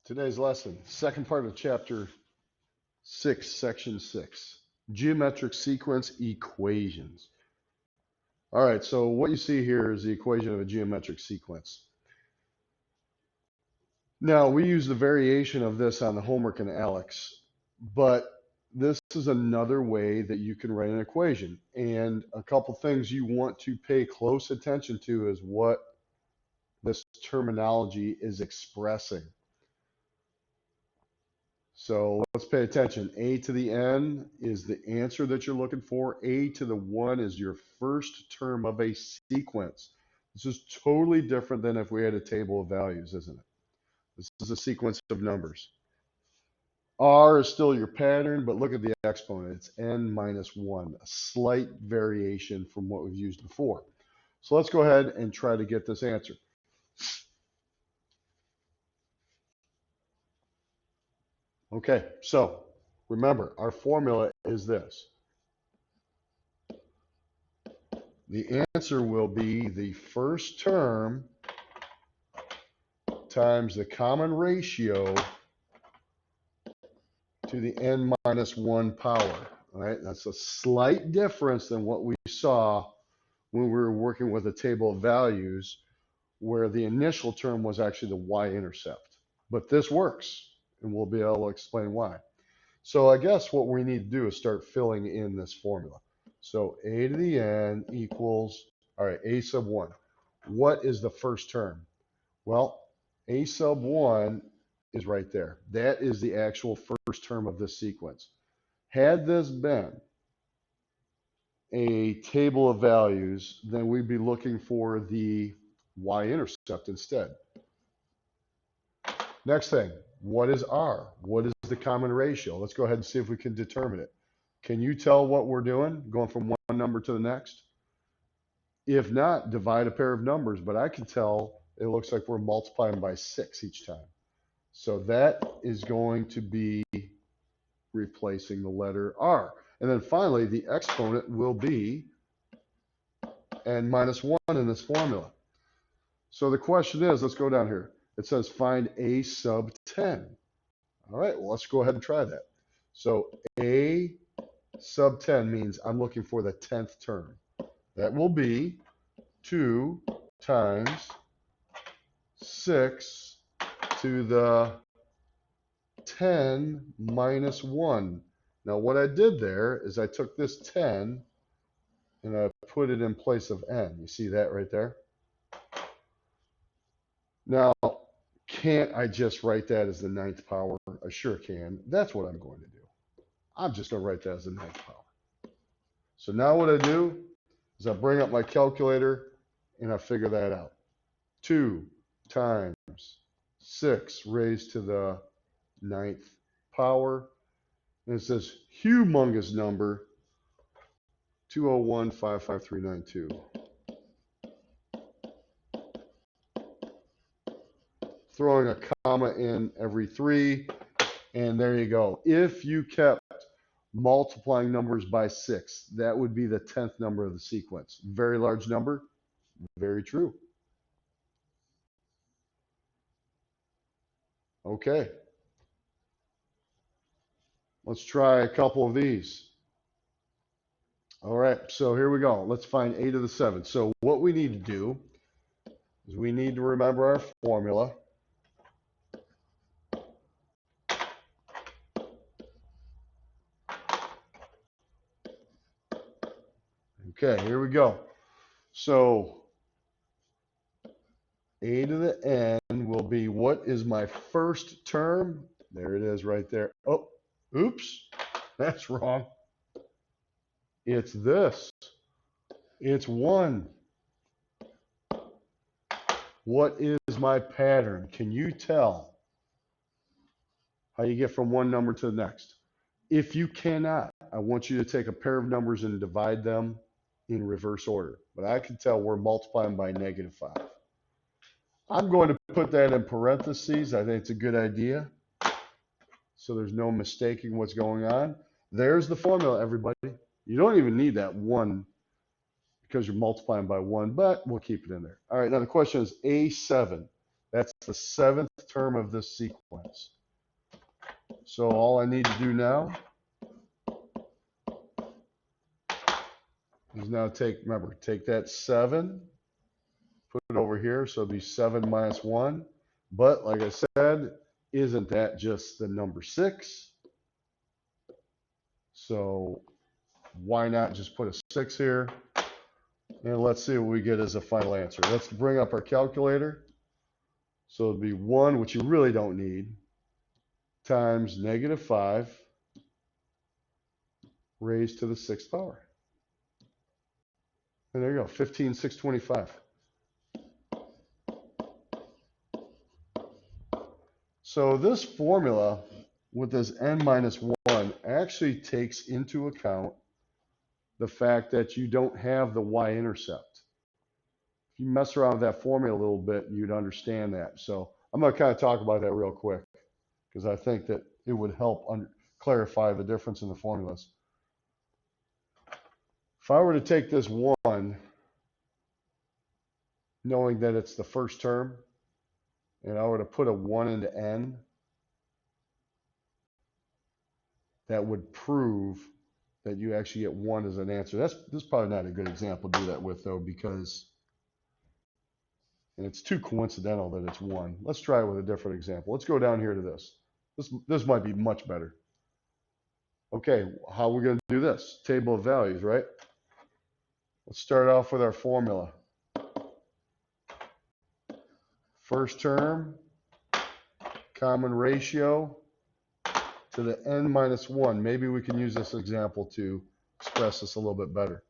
Today's lesson, second part of chapter 6, section 6, geometric sequence equations. All right, so what you see here is the equation of a geometric sequence. Now, we use the variation of this on the homework in ALEKS, but this is another way that you can write an equation. And a couple things you want to pay close attention to is what this terminology is expressing. So let's pay attention. A to the n is the answer that you're looking for. A to the 1 is your first term of a sequence. This is totally different than if we had a table of values, isn't it? This is a sequence of numbers. R is still your pattern, but look at the exponent. It's n minus 1, a slight variation from what we've used before. So let's go ahead and try to get this answer. Okay, so remember, our formula is this. The answer will be the first term times the common ratio to the n minus 1 power. All right, that's a slight difference than what we saw when we were working with a table of values, where the initial term was actually the y-intercept. But this works, and we'll be able to explain why. So I guess what we need to do is start filling in this formula. So a to the n equals, all right, a sub 1. What is the first term? Well, a sub 1 is right there. That is the actual first term of this sequence. Had this been a table of values, then we'd be looking for the y-intercept instead. Next thing, what is r? What is the common ratio? Let's go ahead and see if we can determine it. Can you tell what we're doing, going from one number to the next? If not, divide a pair of numbers, but I can tell it looks like we're multiplying by 6 each time. So that is going to be replacing the letter r. And then finally, the exponent will be n minus 1 in this formula. So the question is, let's go down here. It says find a sub 10. All right, well, let's go ahead and try that. So a sub 10 means I'm looking for the 10th term. That will be 2 times 6 to the 10 minus 1. Now what I did there is I took this 10 and I put it in place of n. You see that right there? Now, can't I just write that as the 9th power? I sure can. That's what I'm going to do. I'm just going to write that as the 9th power. So now what I do is I bring up my calculator and I figure that out. 2 times 6 raised to the 9th power. And it's this humongous number, 201,55392. Throwing a comma in every 3, and there you go. If you kept multiplying numbers by 6, that would be the 10th number of the sequence. Very large number, very true. Okay. Let's try a couple of these. All right, so here we go. Let's find a to the 7. So what we need to do is we need to remember our formula. Okay, here we go. So a to the n will be, what is my first term? There it is right there. Oh, oops, that's wrong. It's this. It's 1. What is my pattern? Can you tell how you get from one number to the next? If you cannot, I want you to take a pair of numbers and divide them in reverse order. But I can tell we're multiplying by -5. I'm going to put that in parentheses. I think it's a good idea, so there's no mistaking what's going on. There's the formula, everybody. You don't even need that 1 because you're multiplying by 1, but we'll keep it in there. All right, now the question is A7. That's the 7th term of this sequence. So all I need to do now is now take that 7, put it over here, so it'll be 7 minus 1. But like I said, isn't that just the number 6? So why not just put a 6 here? And let's see what we get as a final answer. Let's bring up our calculator. So it'd be 1, which you really don't need, times -5 raised to the 6th power. And there you go, 15,625. So this formula with this n minus 1 actually takes into account the fact that you don't have the y-intercept. If you mess around with that formula a little bit, you'd understand that. So I'm going to kind of talk about that real quick because I think that it would help clarify the difference in the formulas. If I were to take this 1, knowing that it's the first term, and I were to put a 1 into n, that would prove that you actually get 1 as an answer. This is probably not a good example to do that with, though, because and it's too coincidental that it's 1. Let's try it with a different example. Let's go down here to this. This might be much better. Okay, how are we going to do this? Table of values, right? Let's start off with our formula. First term, common ratio to the n minus 1. Maybe we can use this example to express this a little bit better.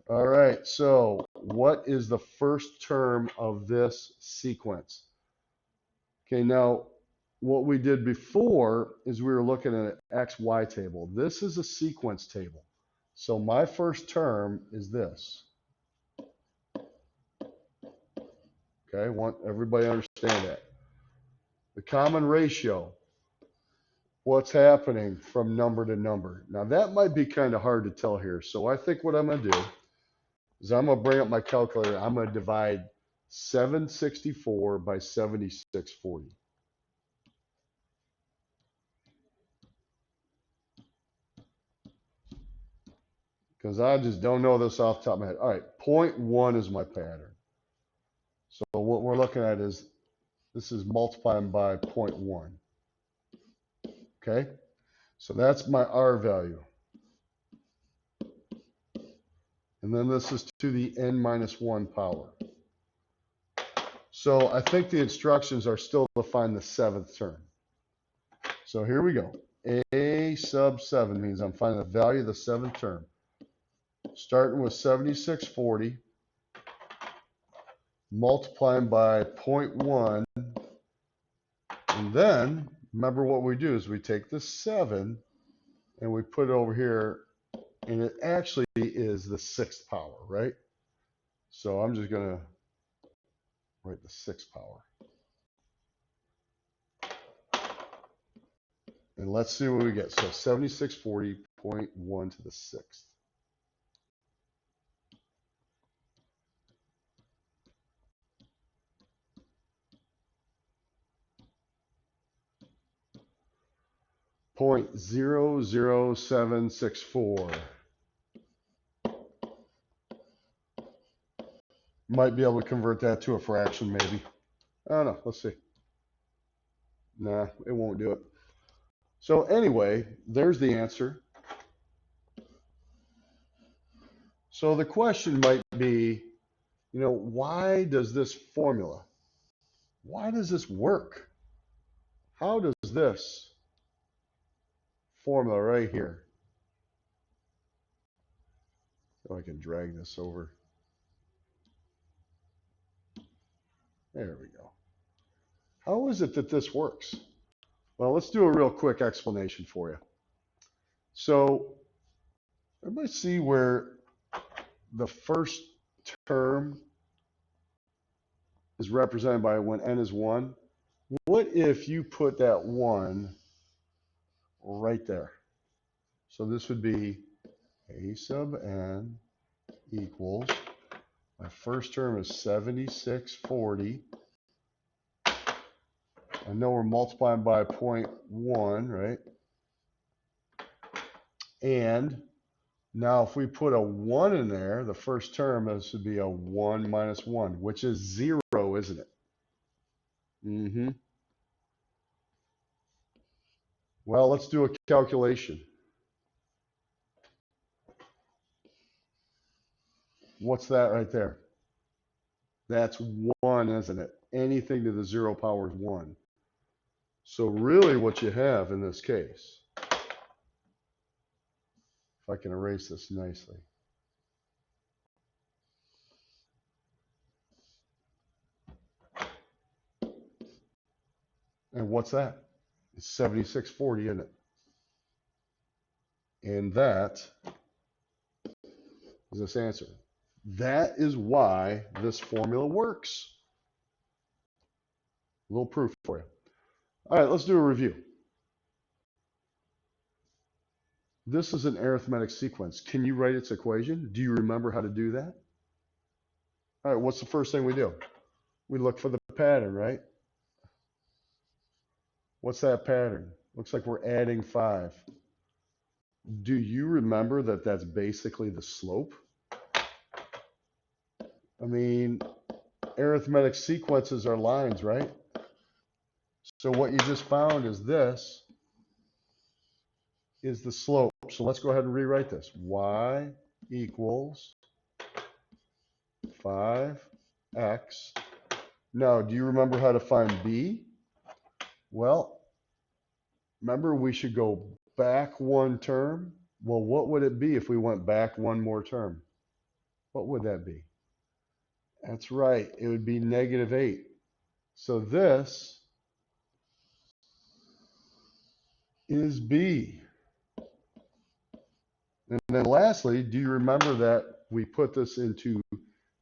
All right, so what is the first term of this sequence? Okay, now what we did before is we were looking at an XY table. This is a sequence table. So my first term is this. Okay, I want everybody to understand that. The common ratio, what's happening from number to number. Now that might be kind of hard to tell here. So I think what I'm going to do is I'm going to bring up my calculator. I'm going to divide 764 by 7640. Because I just don't know this off the top of my head. All right, 0.1 is my pattern. So what we're looking at is this is multiplying by 0.1. Okay, so that's my R value. And then this is to the n minus 1 power. So I think the instructions are still to find the 7th term. So here we go. A sub 7 means I'm finding the value of the 7th term. Starting with 7640, multiplying by 0.1, and then remember what we do is we take the 7 and we put it over here, and it actually is the 6th power, right? So I'm just going to write the 6th power. And let's see what we get. So 7640.1 to the 6th. .00764. Might be able to convert that to a fraction, maybe. I don't know. Let's see. Nah, it won't do it. So anyway, there's the answer. So the question might be, why does this formula, why does this work? How does this formula right here, so I can drag this over. There we go. How is it that this works? Well, let's do a real quick explanation for you. So everybody see where the first term is represented by when n is 1? What if you put that 1 right there? So this would be a sub n equals, my first term is 7640 I know we're multiplying by 0.1, right? And now if we put a 1 in there, the first term, this would be a 1 minus 1, which is 0, isn't it? Mm-hmm. Well, let's do a calculation. What's that right there? That's 1, isn't it? Anything to the 0 power is 1. So really what you have in this case, if I can erase this nicely. And what's that? It's 7640, isn't it? And that is this answer. That is why this formula works. A little proof for you. All right, let's do a review. This is an arithmetic sequence. Can you write its equation? Do you remember how to do that? All right, what's the first thing we do? We look for the pattern, right? What's that pattern? Looks like we're adding 5. Do you remember that that's basically the slope? I mean, arithmetic sequences are lines, right? So what you just found is this is the slope. So let's go ahead and rewrite this. Y equals 5x. Now, do you remember how to find b? Well, remember we should go back one term. Well, what would it be if we went back one more term? What would that be? That's right. It would be -8. So this is b. And then lastly, do you remember that we put this into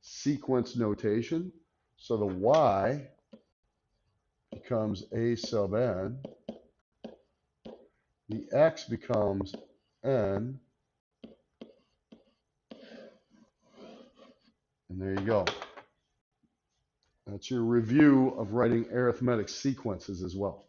sequence notation? So the y becomes a sub n. The x becomes n. And there you go. That's your review of writing arithmetic sequences as well.